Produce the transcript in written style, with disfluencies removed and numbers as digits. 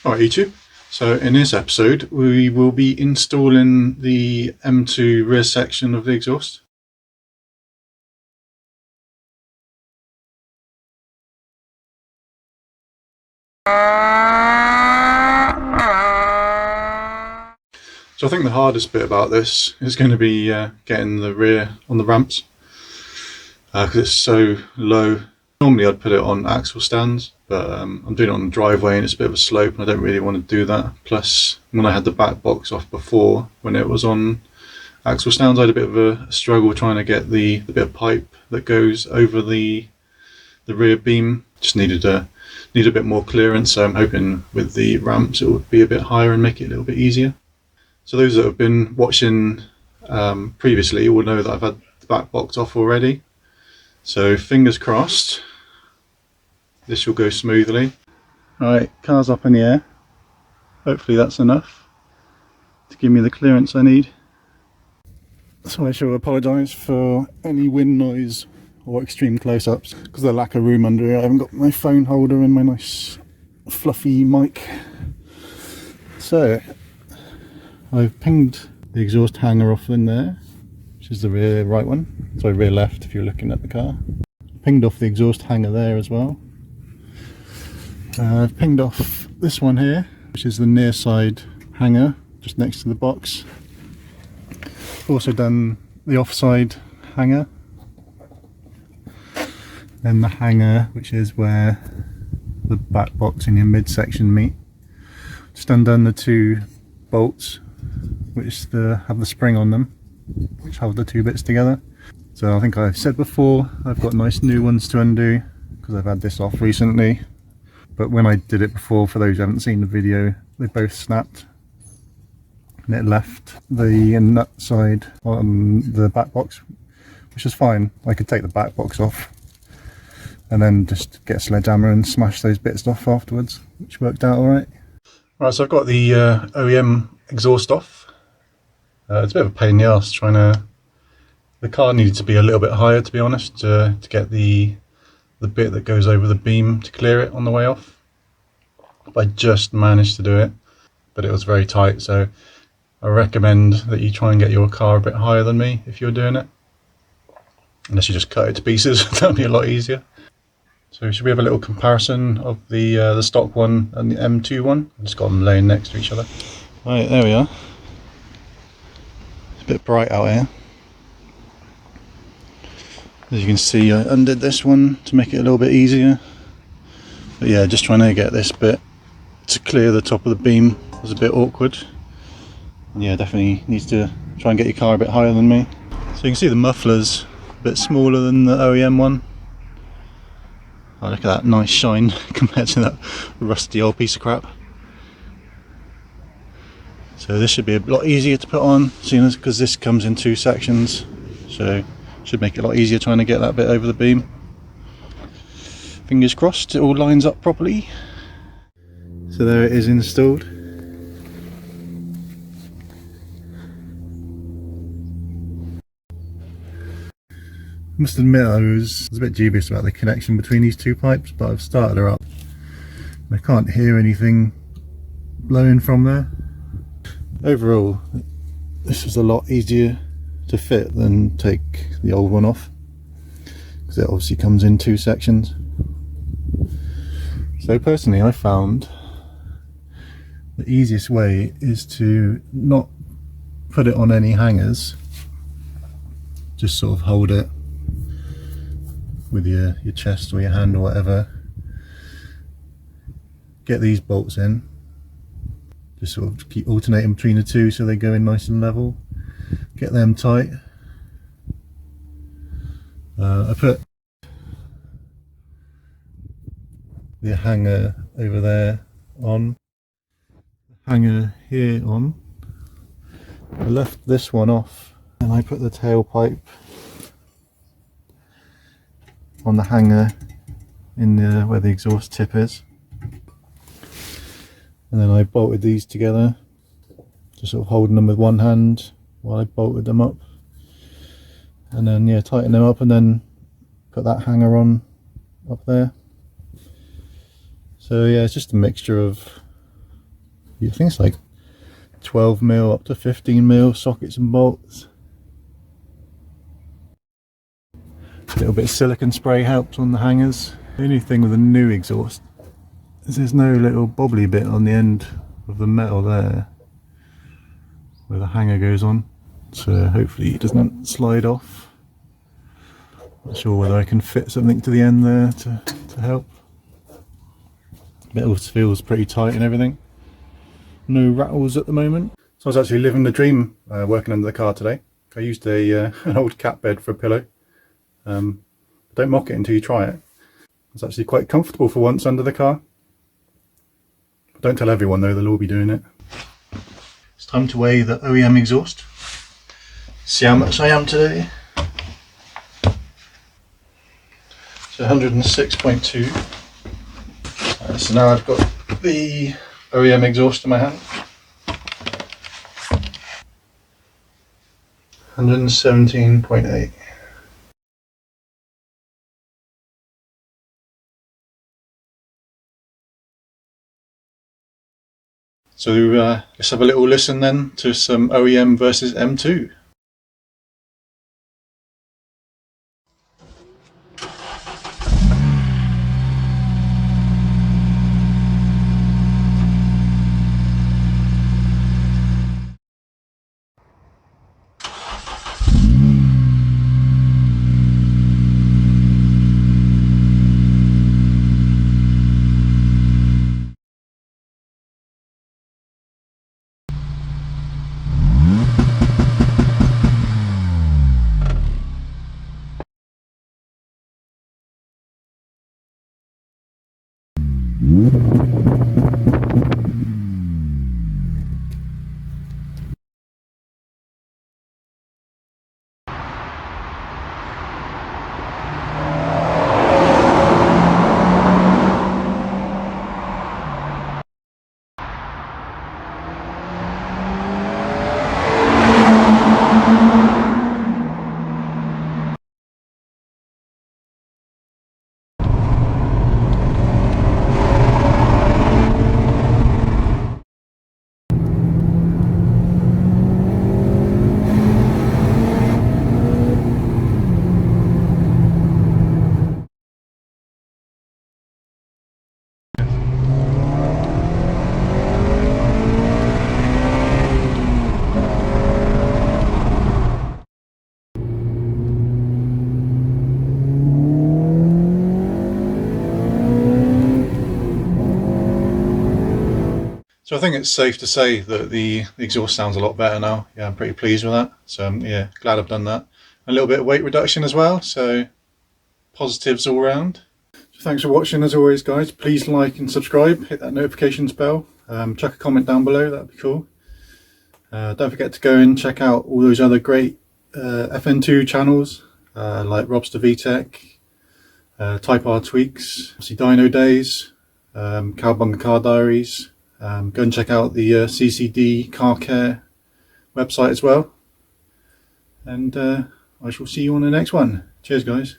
Alright YouTube, so in this episode we will be installing the M2 rear section of the exhaust. So I think the hardest bit about this is going to be getting the rear on the ramps because it's so low. Normally I'd put it on axle stands, but I'm doing it on the driveway and it's a bit of a slope and I don't really want to do that. Plus, when I had the back box off before, when it was on axle stands, I had a bit of a struggle trying to get the bit of pipe that goes over the rear beam. Just needed a bit more clearance, so I'm hoping with the ramps it would be a bit higher and make it a little bit easier. So those that have been watching previously will know that I've had the back box off already. So fingers crossed, this will go smoothly. Alright, car's up in the air. Hopefully that's enough to give me the clearance I need. So I shall apologise for any wind noise or extreme close-ups because of the lack of room under here. I haven't got my phone holder and my nice fluffy mic. So I've pinged the exhaust hanger off in there, which is the rear right one, sorry, rear left if you're looking at the car. Pinged off the exhaust hanger there as well. I've pinged off this one here, which is the near side hanger just next to the box. I've also done the offside hanger, then the hanger which is where the back box and your midsection meet. Just undone the two bolts which have the spring on them, which hold the two bits together. So I think I've said before, I've got nice new ones to undo because I've had this off recently. But when I did it before, for those who haven't seen the video, they both snapped. And it left the nut side on the back box, which is fine. I could take the back box off and then just get a sledgehammer and smash those bits off afterwards, which worked out alright. Right, so I've got the OEM exhaust off. It's a bit of a pain in the arse trying to... The car needed to be a little bit higher, to be honest, to get the bit that goes over the beam to clear it on the way off. But I just managed to do it, but it was very tight, so I recommend that you try and get your car a bit higher than me if you're doing it. Unless you just cut it to pieces, that'd be a lot easier. So should we have a little comparison of the stock one and the M2 one? I've just got them laying next to each other. Right, there we are. It's a bit bright out here. As you can see, I undid this one to make it a little bit easier. But yeah, just trying to get this bit to clear the top of the beam was a bit awkward. And yeah, definitely needs to try and get your car a bit higher than me. So you can see the muffler's a bit smaller than the OEM one. Oh, look at that nice shine compared to that rusty old piece of crap. So this should be a lot easier to put on, seeing as because this comes in two sections. So should make it a lot easier trying to get that bit over the beam. Fingers crossed it all lines up properly. So there it is installed. I must admit I was a bit dubious about the connection between these two pipes, but I've started her up. I can't hear anything blowing from there. Overall, this was a lot easier to fit than take the old one off, because it obviously comes in two sections. So personally I found the easiest way is to not put it on any hangers, just sort of hold it with your chest or your hand or whatever, get these bolts in, just sort of keep alternating between the two so they go in nice and level. Get them tight. I put the hanger over there on, hanger here on. I left this one off and I put the tailpipe on the hanger in where the exhaust tip is. And then I bolted these together, just sort of holding them with one hand while I bolted them up, and then yeah, tighten them up and then put that hanger on up there. So yeah, it's just a mixture of I think it's like 12mm up to 15mm sockets and bolts. A little bit of silicone spray helps on the hangers. The only thing with a new exhaust is there's no little bobbly bit on the end of the metal there where the hanger goes on, so hopefully it doesn't slide off. Not sure whether I can fit something to the end there to help. Metal feels pretty tight and everything. No rattles at the moment. So I was actually living the dream working under the car today. I used an old cat bed for a pillow. Don't mock it until you try it. It's actually quite comfortable for once under the car. Don't tell everyone though, they'll all be doing it. It's time to weigh the OEM exhaust. See how much I am today. So 106.2. So now I've got the OEM exhaust in my hand. 117.8. So let's have a little listen then to some OEM versus M2. So I think it's safe to say that the exhaust sounds a lot better now. Yeah, I'm pretty pleased with that. So yeah, glad I've done that. A little bit of weight reduction as well, so positives all round. So thanks for watching as always guys. Please like and subscribe, hit that notifications bell, chuck a comment down below, that'd be cool. Don't forget to go and check out all those other great FN2 channels like Robster VTech, Type R Tweaks, obviously DynoDaze, Cowbunga Car Diaries. Go and check out the CCD Car Care website as well, and I shall see you on the next one. Cheers guys.